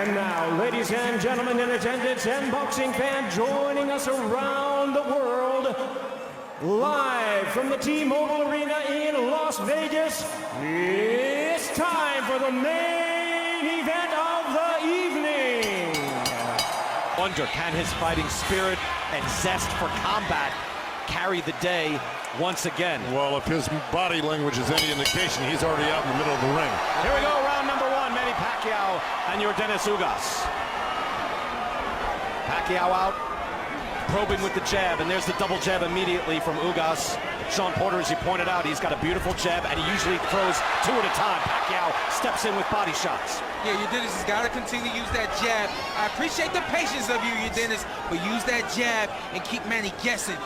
And now, ladies and gentlemen in attendance and boxing fans joining us around the world, live from the T-Mobile Arena in Las Vegas, it's time for the main event of the evening. Wonder, can his fighting spirit and zest for combat carry the day once again? Well, if his body language is any indication, he's already out in the middle of the ring. Here we go, round number one, Manny Paquaio and Yordenis Ugas. Paquaio out, probing with the jab, and there's the double jab immediately from Ugas. Sean Porter, as you pointed out, he's got a beautiful jab, and he usually throws two at a time. Paquaio steps in with body shots. Yeah, Yordenis has got to continue to use that jab. I appreciate the patience of you, Yordenis, but use that jab and keep Manny guessing.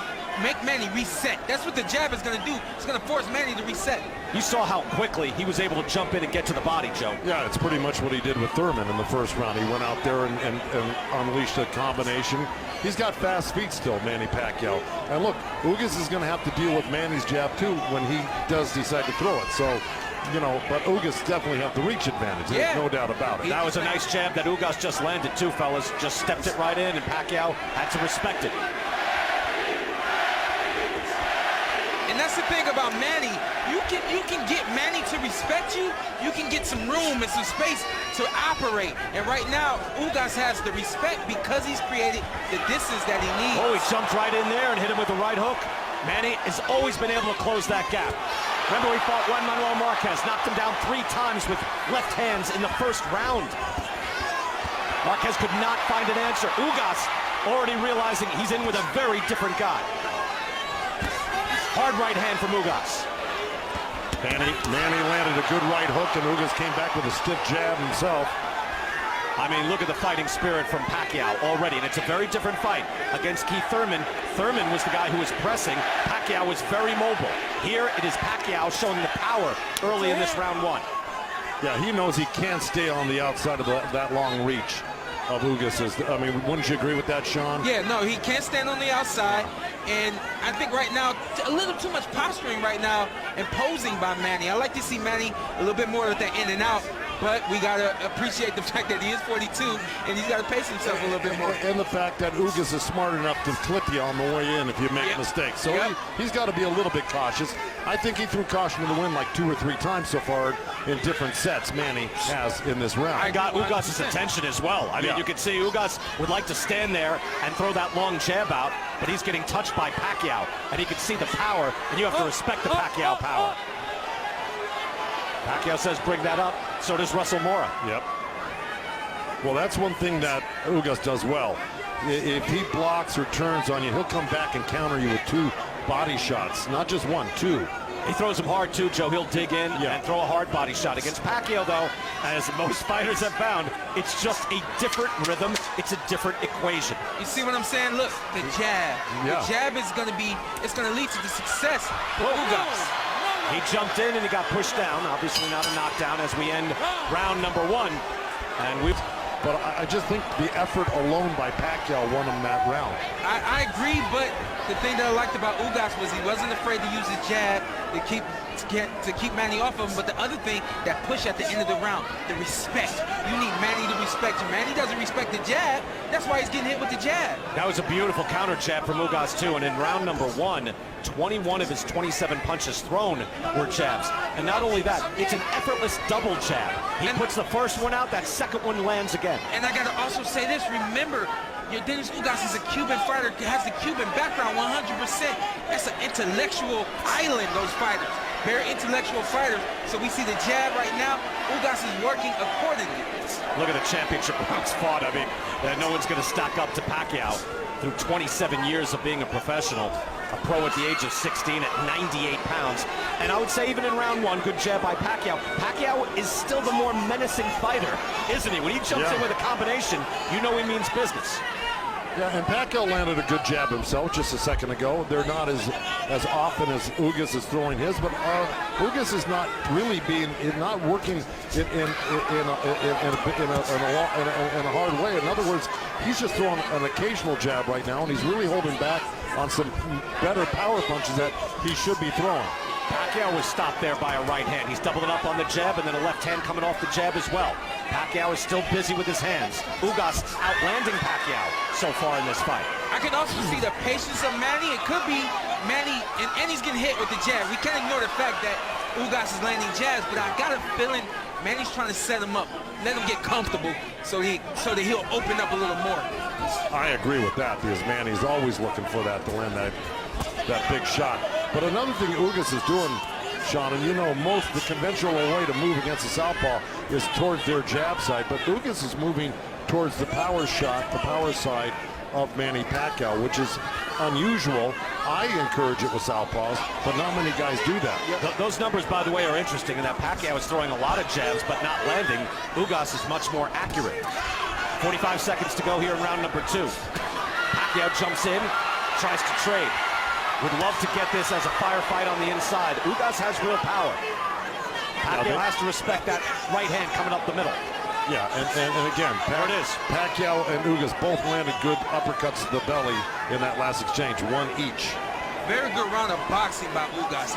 Make Manny reset. That's what the jab is going to do. It's going to force Manny to reset. You saw how quickly he was able to jump in and get to the body, Joe. Yeah, it's pretty much what he did with Thurman in the first round. He went out there and unleashed a combination. He's got fast feet still, Manny Paquaio. And look, Ugas is going to have to deal with Manny's jab too when he does decide to throw it. So, you know, but Ugas definitely have the reach advantage. There's no doubt about it. That was a nice jab that Ugas just landed too, fellas. Just stepped it right in, and Paquaio had to respect it. And that's the thing about Manny. You can get Manny to respect you. You can get some room and some space to operate. And right now, Ugas has the respect because he's created the distance that he needs. Oh, he jumped right in there and hit him with the right hook. Manny has always been able to close that gap. Remember, he fought Juan Manuel Marquez, knocked him down 3 times with left hands in the first round. Marquez could not find an answer. Ugas already realizing he's in with a very different guy. Hard right hand from Ugas. Manny landed a good right hook, and Ugas came back with a stiff jab himself. I mean, look at the fighting spirit from Paquaio already, and it's a very different fight against Keith Thurman. Thurman was the guy who was pressing. Paquaio was very mobile. Here it is Paquaio showing the power early in this round one. Yeah, he knows he can't stay on the outside of that long reach of Ugas's. I mean, wouldn't you agree with that, Sean? Yeah, no, he can't stand on the outside. And I think right now, a little too much posturing right now and posing by Manny. I like to see Manny a little bit more of that in and out. But we got to appreciate the fact that he is 42, and he's got to pace himself a little bit more. And the fact that Ugas is smart enough to clip you on the way in if you make mistakes. So he's got to be a little bit cautious. I think he threw caution to the wind like 2 or 3 times so far in different sets, Manny has in this round. I got Ugas' attention as well. I mean, you can see Ugas would like to stand there and throw that long jab out, but he's getting touched by Paquaio, and he can see the power, and you have to respect the Paquaio power. Paquaio says bring that up. So does Russell Mora. Yep. Well, that's one thing that Ugas does well. If he blocks or turns on you, he'll come back and counter you with 2 body shots. Not just 1, 2. He throws them hard too, Joe. He'll dig in and throw a hard body shot. Against Paquaio, though, as most fighters have found, it's just a different rhythm. It's a different equation. You see what I'm saying? Look, the jab. The jab is going to be, it's going to lead to the success for Ugas. He jumped in and he got pushed down. Obviously not a knockdown as we end round number 1. And but I just think the effort alone by Paquaio won him that round. I agree, but the thing that I liked about Ugas was he wasn't afraid to use his jab to keep Manny off of him. But the other thing, that push at the end of the round, the respect. You need Manny to respect you. Manny doesn't respect the jab. That's why he's getting hit with the jab. That was a beautiful counter jab from Ugas too. And in round number 1, 21 of his 27 punches thrown were jabs. And not only that, it's an effortless double jab. He puts the first one out, that second one lands again. And I gotta also say this, remember, Yordenis Ugas is a Cuban fighter, has the Cuban background 100%. That's an intellectual island, those fighters. Very intellectual fighters. So we see the jab right now. Ugas is working accordingly. Look at the championship rounds fought. I mean, no one's gonna stack up to Paquaio through 27 years of being a professional. A pro at the age of 16 at 98 pounds. And I would say even in round 1, good jab by Paquaio. Paquaio is still the more menacing fighter, isn't he? When he jumps in with a combination, you know he means business. Yeah, and Paquaio landed a good jab himself just a second ago. They're not as often as Ugas is throwing his, but Ugas is not really not working in a hard way. In other words, he's just throwing an occasional jab right now, and he's really holding back on some better power punches that he should be throwing. Pacquiao was stopped there by a right hand. He's doubling up on the jab and then a left hand coming off the jab as well. Pacquiao is still busy with his hands. Ugas outlanding Pacquiao so far in this fight. I can also see the patience of Manny. It could be Manny, and he's getting hit with the jab. We can't ignore the fact that Ugas is landing jabs, but I got a feeling Manny's trying to set him up, let him get comfortable so that he'll open up a little more. I agree with that because Manny's always looking for that to land that big shot. But another thing Ugas is doing, Sean, and you know the conventional way to move against the southpaw is towards their jab side, but Ugas is moving towards the power shot, the power side of Manny Pacquiao, which is unusual. I encourage it with southpaws, but not many guys do that. Those numbers, by the way, are interesting in that Pacquiao is throwing a lot of jabs but not landing. Ugas is much more accurate. 45 seconds to go here in round number 2. Pacquiao jumps in, tries to trade. Would love to get this as a firefight on the inside. Ugas has real power. Pacquiao has to respect that right hand coming up the middle. Yeah, and again, there it is. Pacquiao and Ugas both landed good uppercuts to the belly in that last exchange, one each. Very good round of boxing by Ugas.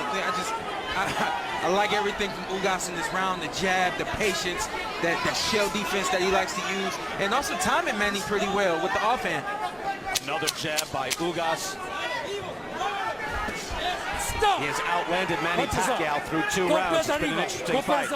I like everything from Ugas in this round, the jab, the patience, that shell defense that he likes to use, and also timing Manny pretty well with the offhand. Another jab by Ugas. Stop. He has outlanded Manny Pacquiao through 2 rounds. It's been an interesting fight.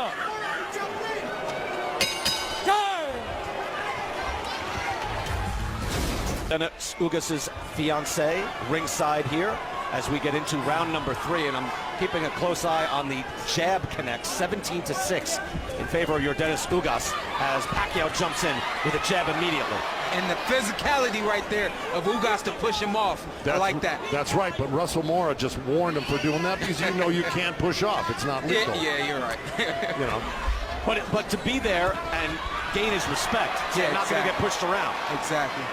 Dennis Ugas' fiancée ringside here as we get into round number 3, and I'm keeping a close eye on the jab connect, 17-6 in favor of Yordenis Ugas as Pacquiao jumps in with a jab immediately. And the physicality right there of Ugas to push him off. I like that. That's right, but Russell Mora just warned him for doing that because you know you can't push off. It's not legal. Yeah, you're right. You know. But to be there and gain his respect, not going to get pushed around. Exactly.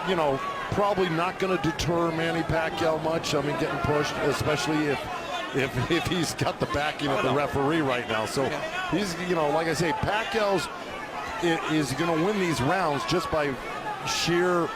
You know, probably not going to deter Manny Pacquiao much. I mean, getting pushed, especially if he's got the backing of the referee right now. So he's, you know, like I say, Pacquiao's is going to win these rounds just by sheer,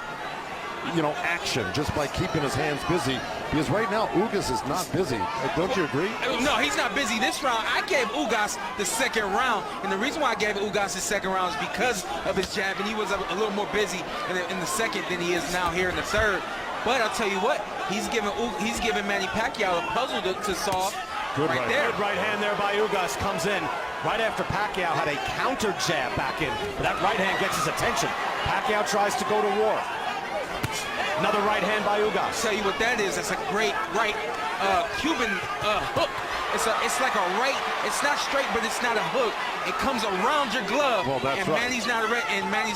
you know, action, just by keeping his hands busy. Because right now, Ugas is not busy. Don't you agree? No, he's not busy this round. I gave Ugas the second round, and the reason why I gave Ugas the second round is because of his jab, and he was a little more busy in the second than he is now here in the third. But I'll tell you what, he's giving Manny Pacquiao a puzzle to solve. Good right there. Good right hand there by Ugas comes in right after Pacquiao had a counter jab back in. But that right hand gets his attention. Pacquiao tries to go to war. Another right hand by Ugas. I'll tell you what that is. That's a great right Cuban hook. It's like a right. It's not straight, but it's not a hook. It comes around your glove, well, that's and right. Manny's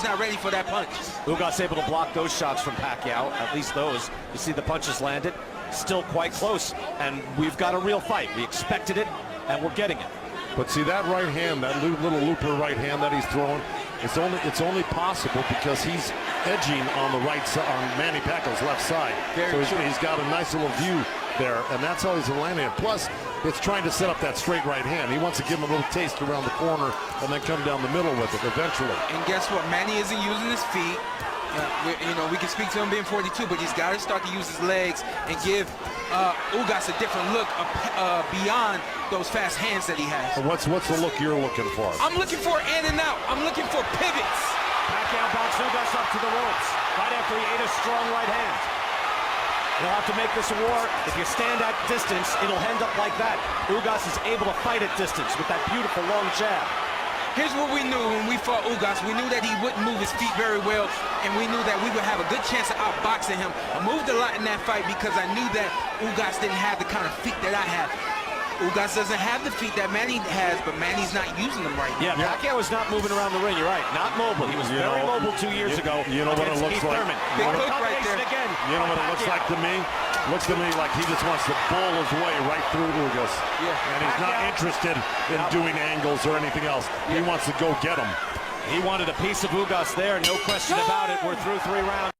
not ready for that punch. Ugas able to block those shots from Pacquiao, at least those. You see the punches landed. Still quite close, and we've got a real fight. We expected it, and we're getting it. But see that right hand, that little looper right hand that he's throwing, it's only possible because he's edging on the right side, on Manny Pacquiao's left side. So he's got a nice little view there, and that's how he's landing it. Plus, it's trying to set up that straight right hand. He wants to give him a little taste around the corner and then come down the middle with it eventually. And guess what? Manny isn't using his feet. We can speak to him being 42, but he's got to start to use his legs and give Ugas a different look beyond those fast hands that he has. And what's the look you're looking for? I'm looking for in and out. I'm looking for pivots. Pacquiao bounced Ugas up to the ropes right after he ate a strong right hand. You'll have to make this a war. If you stand at distance, it'll end up like that. Ugas is able to fight at distance with that beautiful long jab. Here's what we knew when we fought Ugas. We knew that he wouldn't move his feet very well, and we knew that we would have a good chance of outboxing him. I moved a lot in that fight because I knew that Ugas didn't have the kind of feet that I have. Ugas doesn't have the feet that Manny has, but Manny's not using them right now. Yeah, Pacquiao was not moving around the ring. You're right, not mobile. He was very mobile 2 years ago. You know what it looks like? Big hook right there. Again, you know what it looks like to me? Looks to me like he just wants to bowl his way right through Ugas. Yeah. And he's not interested in doing angles or anything else. He wants to go get him. He wanted a piece of Ugas there, no question about it. We're through 3 rounds.